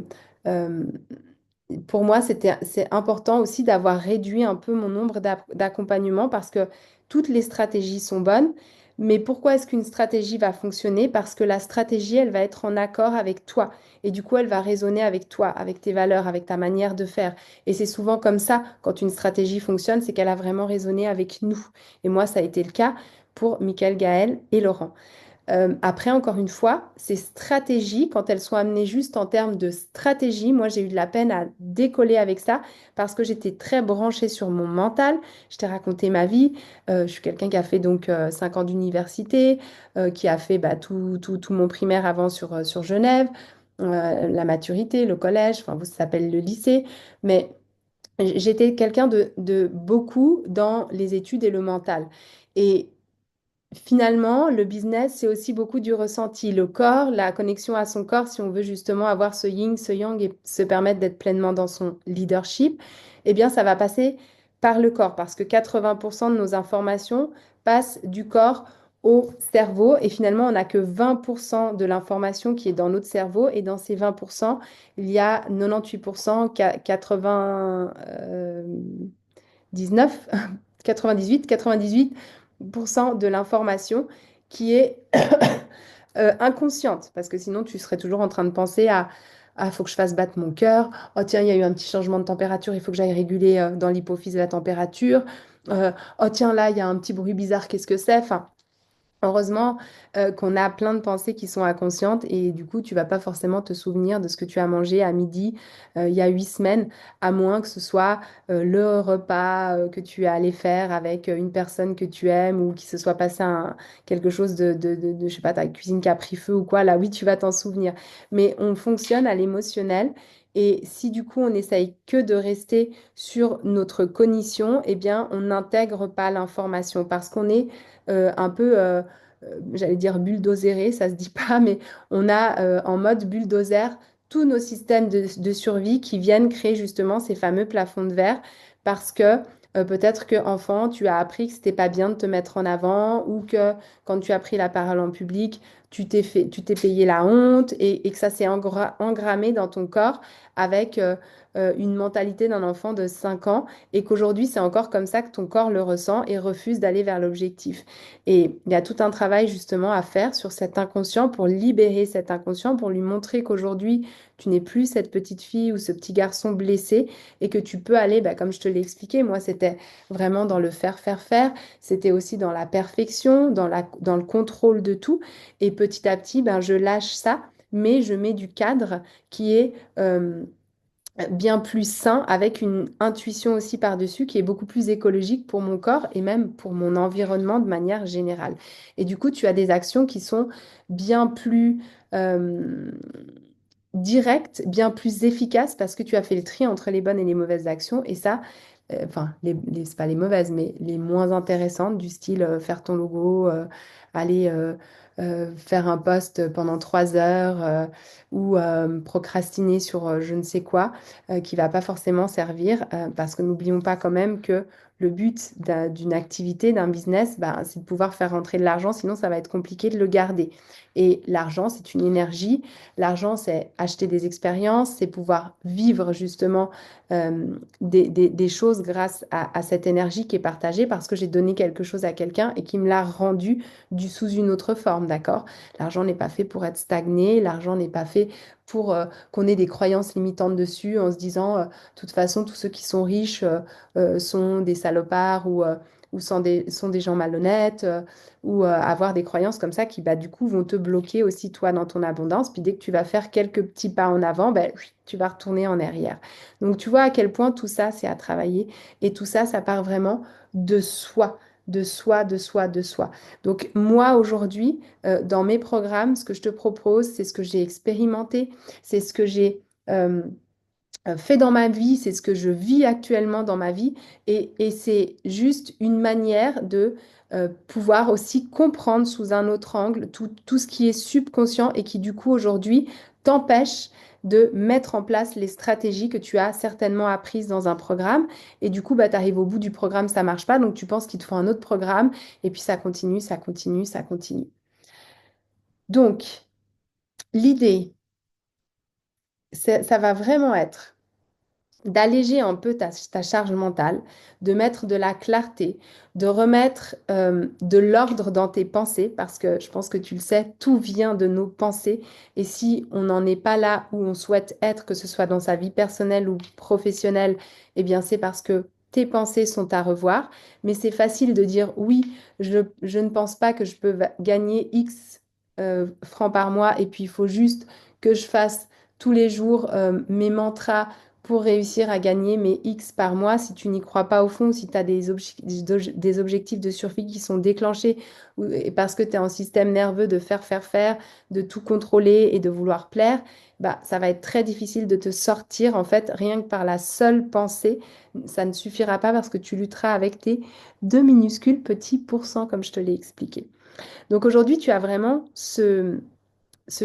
pour moi, c'est important aussi d'avoir réduit un peu mon nombre d'accompagnements parce que toutes les stratégies sont bonnes. Mais pourquoi est-ce qu'une stratégie va fonctionner? Parce que la stratégie, elle va être en accord avec toi. Et du coup, elle va résonner avec toi, avec tes valeurs, avec ta manière de faire. Et c'est souvent comme ça, quand une stratégie fonctionne, c'est qu'elle a vraiment résonné avec nous. Et moi, ça a été le cas pour Michael, Gaël et Laurent. Après, encore une fois, ces stratégies, quand elles sont amenées juste en termes de stratégie, moi j'ai eu de la peine à décoller avec ça parce que j'étais très branchée sur mon mental. Je t'ai raconté ma vie. Je suis quelqu'un qui a fait donc 5 ans d'université, qui a fait bah, tout mon primaire avant sur Genève, la maturité, le collège, enfin, ça s'appelle le lycée. Mais j'étais quelqu'un de beaucoup dans les études et le mental. Et finalement, le business, c'est aussi beaucoup du ressenti. Le corps, la connexion à son corps, si on veut justement avoir ce yin, ce yang et se permettre d'être pleinement dans son leadership, eh bien, ça va passer par le corps parce que 80% de nos informations passent du corps au cerveau et finalement, on n'a que 20% de l'information qui est dans notre cerveau et dans ces 20%, il y a 98%, 19, 98, 98% de l'information qui est inconsciente, parce que sinon tu serais toujours en train de penser à ah, faut que je fasse battre mon cœur. Oh tiens, il y a eu un petit changement de température, il faut que j'aille réguler dans l'hypophyse la température. Oh tiens, là, il y a un petit bruit bizarre, qu'est-ce que c'est? Enfin, heureusement qu'on a plein de pensées qui sont inconscientes et du coup, tu vas pas forcément te souvenir de ce que tu as mangé à midi il y a 8 semaines, à moins que ce soit le repas que tu es allé faire avec une personne que tu aimes ou qu'il se soit passé quelque chose je sais pas, ta cuisine qui a pris feu ou quoi. Là, oui, tu vas t'en souvenir. Mais on fonctionne à l'émotionnel. Et si du coup on n'essaye que de rester sur notre cognition, eh bien on n'intègre pas l'information parce qu'on est un peu j'allais dire bulldozéré, ça se dit pas, mais on a en mode bulldozer tous nos systèmes de survie qui viennent créer justement ces fameux plafonds de verre parce que peut-être que enfant, tu as appris que c'était pas bien de te mettre en avant ou que quand tu as pris la parole en public, tu t'es payé la honte et que ça s'est engrammé dans ton corps avec une mentalité d'un enfant de 5 ans et qu'aujourd'hui c'est encore comme ça que ton corps le ressent et refuse d'aller vers l'objectif. Et il y a tout un travail justement à faire sur cet inconscient pour libérer cet inconscient, pour lui montrer qu'aujourd'hui, tu n'es plus cette petite fille ou ce petit garçon blessé et que tu peux aller, bah, comme je te l'ai expliqué, moi, c'était vraiment dans le faire, faire, faire. C'était aussi dans la perfection, dans le contrôle de tout. Et petit à petit, ben, je lâche ça, mais je mets du cadre qui est bien plus sain, avec une intuition aussi par-dessus qui est beaucoup plus écologique pour mon corps et même pour mon environnement de manière générale. Et du coup, tu as des actions qui sont bien plus euh, directes, bien plus efficaces parce que tu as fait le tri entre les bonnes et les mauvaises actions. Et ça, enfin, c'est pas les mauvaises, mais les moins intéressantes, du style faire ton logo, aller faire un post pendant 3 heures ou procrastiner sur je ne sais quoi qui va pas forcément servir parce que n'oublions pas quand même que le but d'une activité, d'un business, bah, c'est de pouvoir faire rentrer de l'argent, sinon ça va être compliqué de le garder. Et l'argent, c'est une énergie. L'argent, c'est acheter des expériences, c'est pouvoir vivre justement des choses grâce à cette énergie qui est partagée parce que j'ai donné quelque chose à quelqu'un et qui me l'a rendu sous une autre forme, d'accord? L'argent n'est pas fait pour être stagné, l'argent n'est pas fait pour qu'on ait des croyances limitantes dessus en se disant, de toute façon, tous ceux qui sont riches sont des salopards ou sont des gens malhonnêtes ou avoir des croyances comme ça qui, bah, du coup, vont te bloquer aussi, toi, dans ton abondance. Puis dès que tu vas faire quelques petits pas en avant, ben, tu vas retourner en arrière. Donc, tu vois à quel point tout ça, c'est à travailler. Et tout ça, ça part vraiment de soi, de soi, de soi, de soi. Donc, moi, aujourd'hui, dans mes programmes, ce que je te propose, c'est ce que j'ai expérimenté, c'est ce que j'ai fait dans ma vie, c'est ce que je vis actuellement dans ma vie, et c'est juste une manière de pouvoir aussi comprendre sous un autre angle tout ce qui est subconscient et qui du coup aujourd'hui t'empêche de mettre en place les stratégies que tu as certainement apprises dans un programme. Et du coup, bah, tu arrives au bout du programme, ça marche pas, donc tu penses qu'il te faut un autre programme, et puis ça continue, ça continue, ça continue. Donc, l'idée, ça va vraiment être d'alléger un peu ta charge mentale, de mettre de la clarté, de remettre de l'ordre dans tes pensées, parce que je pense que tu le sais, tout vient de nos pensées. Et si on n'en est pas là où on souhaite être, que ce soit dans sa vie personnelle ou professionnelle, eh bien c'est parce que tes pensées sont à revoir. Mais c'est facile de dire oui, je ne pense pas que je peux gagner X francs par mois, et puis il faut juste que je fasse tous les jours mes mantras pour réussir à gagner mes X par mois. Si tu n'y crois pas au fond, si tu as des objectifs de survie qui sont déclenchés et parce que tu es en système nerveux de faire, de tout contrôler et de vouloir plaire, bah, ça va être très difficile de te sortir en fait rien que par la seule pensée. Ça ne suffira pas parce que tu lutteras avec tes deux minuscules petits pourcents comme je te l'ai expliqué. Donc aujourd'hui, tu as vraiment ce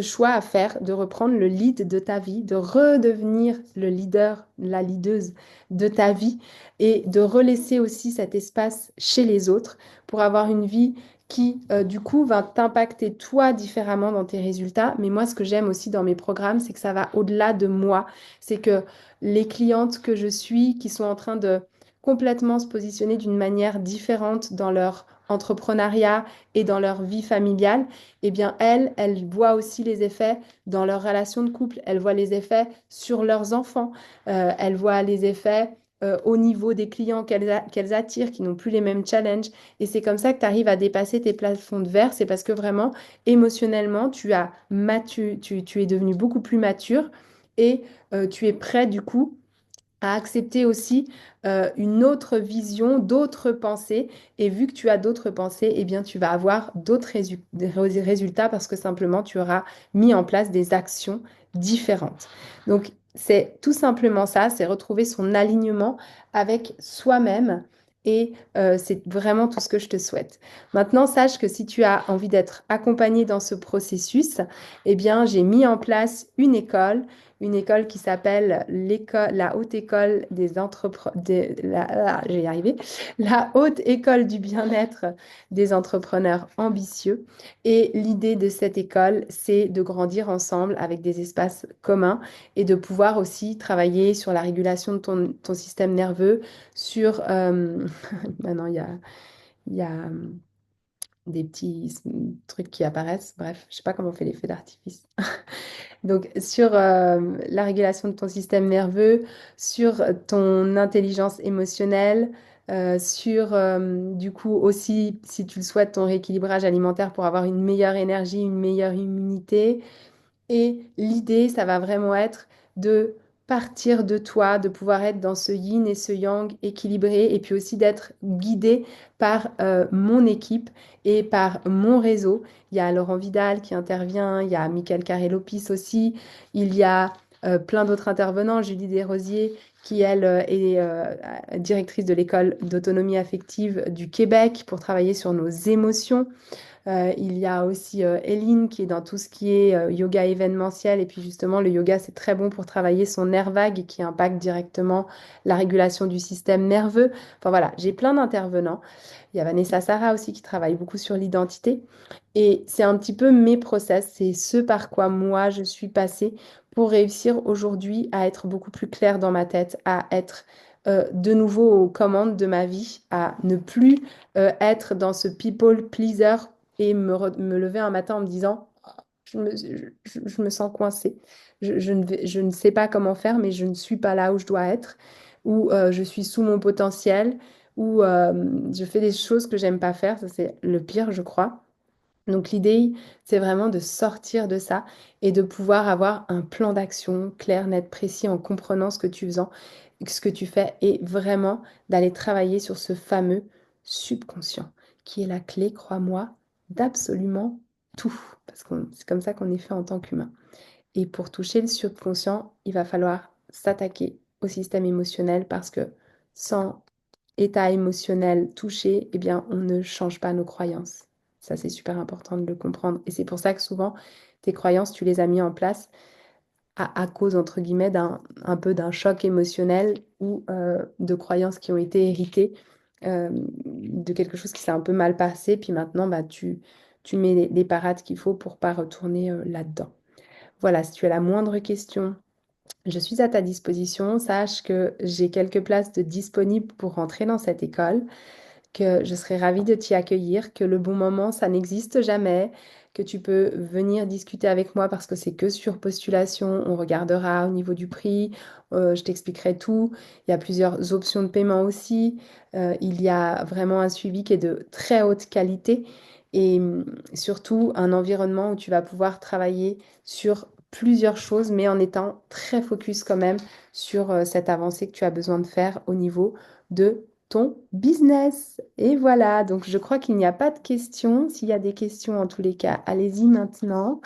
choix à faire de reprendre le lead de ta vie, de redevenir le leader, la leaduse de ta vie et de relaisser aussi cet espace chez les autres pour avoir une vie qui, du coup, va t'impacter toi différemment dans tes résultats. Mais moi, ce que j'aime aussi dans mes programmes, c'est que ça va au-delà de moi. C'est que les clientes que je suis, qui sont en train de complètement se positionner d'une manière différente dans leur entrepreneuriat et dans leur vie familiale, eh bien, elles voient aussi les effets dans leur relation de couple, elles voient les effets sur leurs enfants, elles voient les effets au niveau des clients qu'elles attirent, qui n'ont plus les mêmes challenges. Et c'est comme ça que tu arrives à dépasser tes plafonds de verre. C'est parce que vraiment, émotionnellement, tu es devenu beaucoup plus mature et tu es prêt, du coup, à accepter aussi une autre vision, d'autres pensées. Et vu que tu as d'autres pensées, eh bien, tu vas avoir d'autres résultats parce que simplement, tu auras mis en place des actions différentes. Donc, c'est tout simplement ça, c'est retrouver son alignement avec soi-même. Et c'est vraiment tout ce que je te souhaite. Maintenant, sache que si tu as envie d'être accompagné dans ce processus, eh bien, j'ai mis en place une école qui s'appelle la Haute École des entrepreneurs, je vais y arriver, la Haute École du bien-être des entrepreneurs ambitieux. Et l'idée de cette école, c'est de grandir ensemble avec des espaces communs et de pouvoir aussi travailler sur la régulation de ton système nerveux, sur... maintenant, il y a des petits trucs qui apparaissent. Bref, je sais pas comment on fait les feux d'artifice. Donc, sur la régulation de ton système nerveux, sur ton intelligence émotionnelle, sur du coup aussi, si tu le souhaites, ton rééquilibrage alimentaire pour avoir une meilleure énergie, une meilleure immunité, et l'idée, ça va vraiment être de partir de toi, de pouvoir être dans ce yin et ce yang équilibré, et puis aussi d'être guidé par mon équipe et par mon réseau. Il y a Laurent Vidal qui intervient, il y a Michael Carré-Lopis aussi, il y a plein d'autres intervenants, Julie Desrosiers qui, elle, est directrice de l'école d'autonomie affective du Québec pour travailler sur nos émotions. Il y a aussi Eline qui est dans tout ce qui est yoga événementiel. Et puis justement, le yoga, c'est très bon pour travailler son nerf vague qui impacte directement la régulation du système nerveux. Enfin voilà, j'ai plein d'intervenants. Il y a Vanessa Sarah aussi qui travaille beaucoup sur l'identité. Et c'est un petit peu mes process, c'est ce par quoi moi je suis passée pour réussir aujourd'hui à être beaucoup plus claire dans ma tête, à être de nouveau aux commandes de ma vie, à ne plus être dans ce people pleaser et me lever un matin en me disant, je me sens coincée. Je ne sais pas comment faire, mais je ne suis pas là où je dois être, ou je suis sous mon potentiel, ou je fais des choses que j'aime pas faire. Ça, c'est le pire, je crois. Donc l'idée, c'est vraiment de sortir de ça et de pouvoir avoir un plan d'action clair, net, précis en comprenant ce que tu fais et vraiment d'aller travailler sur ce fameux subconscient qui est la clé, crois-moi, d'absolument tout. Parce que c'est comme ça qu'on est fait en tant qu'humain. Et pour toucher le subconscient, il va falloir s'attaquer au système émotionnel parce que sans état émotionnel touché, eh bien, on ne change pas nos croyances. Ça, c'est super important de le comprendre. Et c'est pour ça que souvent, tes croyances, tu les as mis en place à cause, entre guillemets, un peu d'un choc émotionnel ou de croyances qui ont été héritées de quelque chose qui s'est un peu mal passé. Puis maintenant, bah, tu mets les parades qu'il faut pour pas retourner là-dedans. Voilà, si tu as la moindre question, Je suis à ta disposition. Sache que j'ai quelques places de disponibles pour rentrer dans cette école, que je serai ravie de t'y accueillir, que le bon moment, ça n'existe jamais, que tu peux venir discuter avec moi parce que c'est que sur postulation. On regardera au niveau du prix, je t'expliquerai tout. Il y a plusieurs options de paiement aussi. Il y a vraiment un suivi qui est de très haute qualité et surtout un environnement où tu vas pouvoir travailler sur plusieurs choses, mais en étant très focus quand même sur cette avancée que tu as besoin de faire au niveau de ton business. Et voilà, donc je crois qu'il n'y a pas de questions. S'il y a des questions, en tous les cas, allez-y maintenant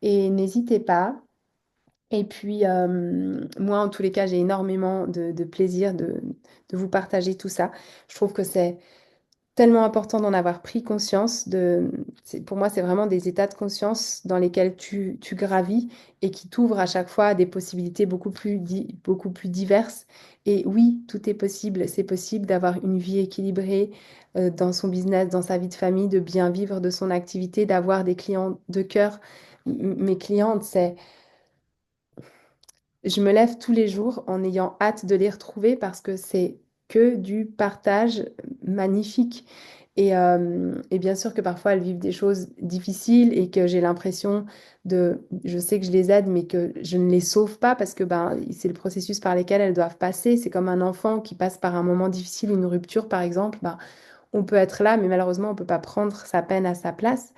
et n'hésitez pas. Et puis, moi, en tous les cas, j'ai énormément de plaisir de vous partager tout ça. Je trouve que c'est tellement important d'en avoir pris conscience. Pour moi, c'est vraiment des états de conscience dans lesquels tu gravis et qui t'ouvrent à chaque fois à des possibilités beaucoup plus diverses. Et oui, tout est possible. C'est possible d'avoir une vie équilibrée dans son business, dans sa vie de famille, de bien vivre de son activité, d'avoir des clients de cœur. Mes clientes, je me lève tous les jours en ayant hâte de les retrouver parce que c'est que du partage magnifique. Et bien sûr que parfois elles vivent des choses difficiles et que j'ai l'impression je sais que je les aide, mais que je ne les sauve pas parce que ben, c'est le processus par lequel elles doivent passer. C'est comme un enfant qui passe par un moment difficile, une rupture par exemple. Ben, on peut être là, mais malheureusement, on ne peut pas prendre sa peine à sa place.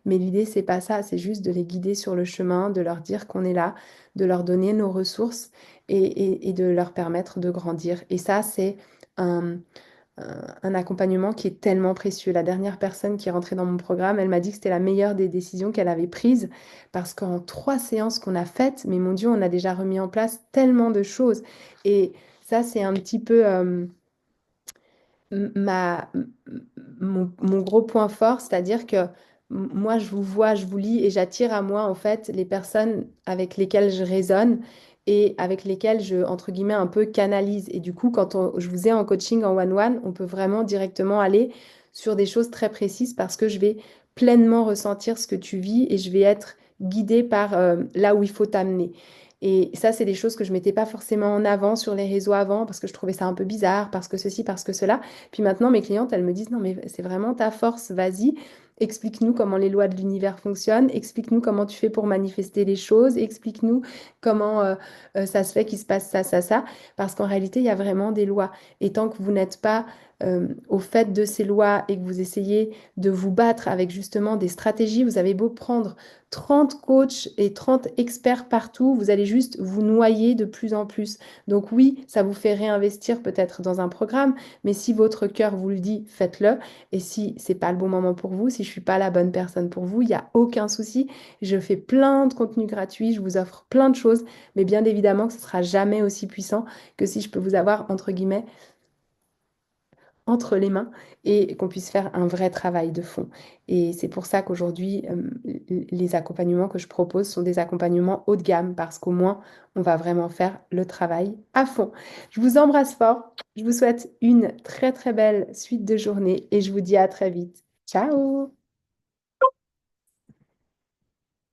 Mais l'idée, c'est pas ça, c'est juste de les guider sur le chemin, de leur dire qu'on est là, de leur donner nos ressources et de leur permettre de grandir. Et ça, c'est un, un accompagnement qui est tellement précieux. La dernière personne qui est rentrée dans mon programme, elle m'a dit que c'était la meilleure des décisions qu'elle avait prises parce qu'en 3 séances qu'on a faites, mais mon Dieu, on a déjà remis en place tellement de choses. Et ça, c'est un petit peu ma, mon gros point fort, c'est-à-dire que moi, je vous vois, je vous lis et j'attire à moi, en fait, les personnes avec lesquelles je résonne et avec lesquelles je, entre guillemets, un peu canalise. Et du coup, je vous ai en coaching en one-one, on peut vraiment directement aller sur des choses très précises parce que je vais pleinement ressentir ce que tu vis et je vais être guidée par là où il faut t'amener. Et ça, c'est des choses que je mettais pas forcément en avant sur les réseaux avant parce que je trouvais ça un peu bizarre, parce que ceci, parce que cela. Puis maintenant, mes clientes, elles me disent, non, mais c'est vraiment ta force, vas-y, explique-nous comment les lois de l'univers fonctionnent, explique-nous comment tu fais pour manifester les choses, explique-nous comment ça se fait qu'il se passe ça, ça, ça, parce qu'en réalité, il y a vraiment des lois. Et tant que vous n'êtes pas au fait de ces lois et que vous essayez de vous battre avec justement des stratégies, vous avez beau prendre 30 coachs et 30 experts partout, vous allez juste vous noyer de plus en plus. Donc oui, ça vous fait réinvestir peut-être dans un programme, mais si votre cœur vous le dit, faites-le. Et si c'est pas le bon moment pour vous, si je suis pas la bonne personne pour vous, il n'y a aucun souci. Je fais plein de contenus gratuits, je vous offre plein de choses, mais bien évidemment que ce sera jamais aussi puissant que si je peux vous avoir, entre guillemets, entre les mains et qu'on puisse faire un vrai travail de fond. Et c'est pour ça qu'aujourd'hui, les accompagnements que je propose sont des accompagnements haut de gamme parce qu'au moins, on va vraiment faire le travail à fond. Je vous embrasse fort. Je vous souhaite une très très belle suite de journée et je vous dis à très vite. Ciao!